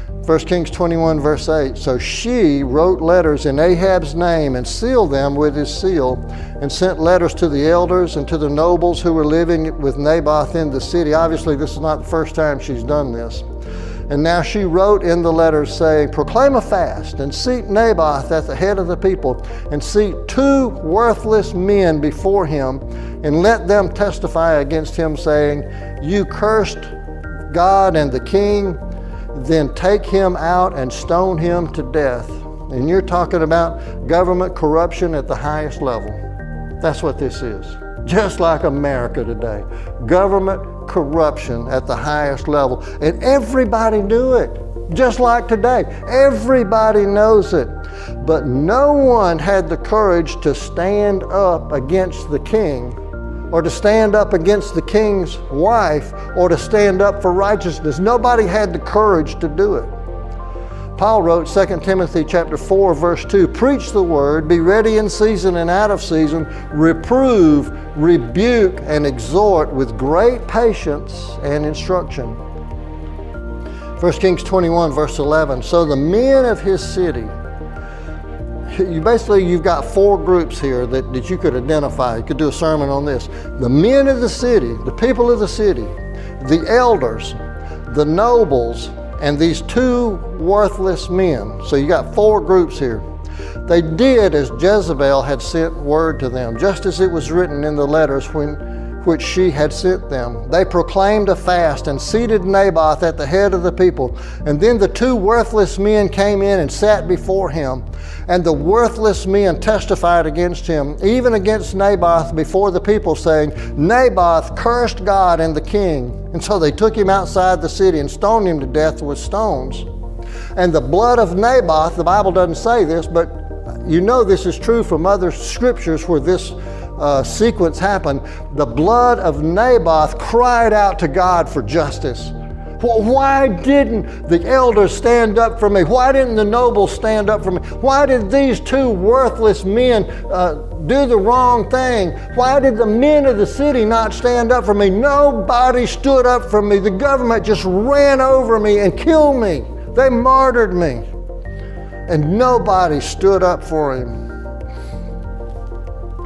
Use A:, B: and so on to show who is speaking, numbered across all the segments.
A: 1 Kings 21 verse 8, so she wrote letters in Ahab's name and sealed them with his seal and sent letters to the elders and to the nobles who were living with Naboth in the city. Obviously, this is not the first time she's done this. And now she wrote in the letters saying, proclaim a fast and seat Naboth at the head of the people and seat 2 worthless men before him and let them testify against him saying, you cursed God and the king, then take him out and stone him to death. And you're talking about government corruption at the highest level. That's what this is. Just like America today. Government corruption at the highest level. And everybody knew it. Just like today. Everybody knows it. But no one had the courage to stand up against the king, or to stand up against the king's wife, or to stand up for righteousness. Nobody had the courage to do it. Paul wrote 2 Timothy chapter 4, verse 2, preach the word, be ready in season and out of season, reprove, rebuke, and exhort with great patience and instruction. 1 Kings 21, verse 11, so the men of his city, you've got 4 groups here that you could identify. You could do a sermon on this. The men of the city, the people of the city, the elders, the nobles, and these 2 worthless men. So you got 4 groups here. They did as Jezebel had sent word to them, just as it was written in the letters which she had sent them. They proclaimed a fast and seated Naboth at the head of the people. And then the 2 worthless men came in and sat before him. And the worthless men testified against him, even against Naboth before the people, saying, Naboth cursed God and the king. And so they took him outside the city and stoned him to death with stones. And the blood of Naboth, the Bible doesn't say this, but you know this is true from other scriptures where this sequence happened. The blood of Naboth cried out to God for justice. Well, why didn't the elders stand up for me? Why didn't the nobles stand up for me? Why did these 2 worthless men do the wrong thing? Why did the men of the city not stand up for me? Nobody stood up for me. The government just ran over me and killed me. They martyred me. And nobody stood up for him.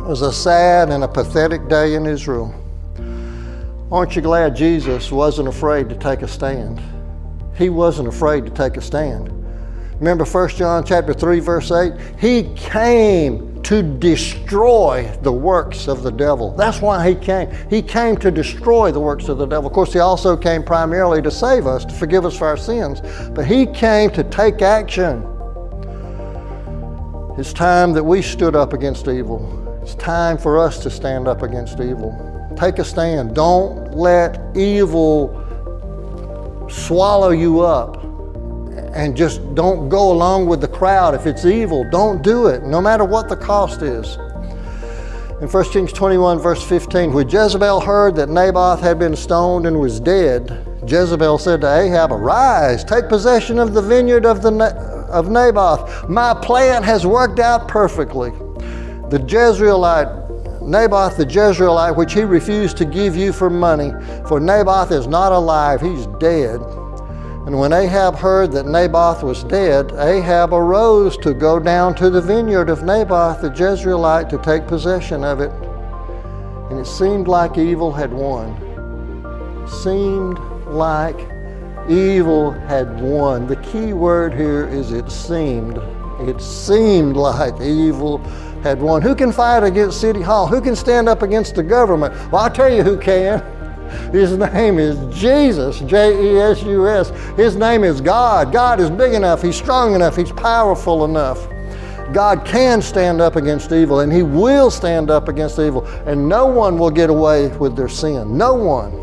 A: It was a sad and a pathetic day in Israel. Aren't you glad Jesus wasn't afraid to take a stand? He wasn't afraid to take a stand. Remember 1 John chapter 3, verse 8? He came to destroy the works of the devil. That's why he came. He came to destroy the works of the devil. Of course, he also came primarily to save us, to forgive us for our sins. But he came to take action. It's time that we stood up against evil. It's time for us to stand up against evil. Take a stand. Don't let evil swallow you up, and just don't go along with the crowd. If it's evil, don't do it, no matter what the cost is. In 1 Kings 21, verse 15, when Jezebel heard that Naboth had been stoned and was dead, Jezebel said to Ahab, arise, take possession of the vineyard of Naboth. My plan has worked out perfectly. The Jezreelite, Naboth the Jezreelite, which he refused to give you for money, for Naboth is not alive, he's dead. And when Ahab heard that Naboth was dead, Ahab arose to go down to the vineyard of Naboth the Jezreelite to take possession of it. And it seemed like evil had won. It seemed like evil had won. The key word here is it seemed. It seemed like evil had won. Who can fight against City Hall? Who can stand up against the government? Well, I'll tell you who can. His name is Jesus, J-E-S-U-S. His name is God. God is big enough. He's strong enough. He's powerful enough. God can stand up against evil, and he will stand up against evil, and no one will get away with their sin. No one.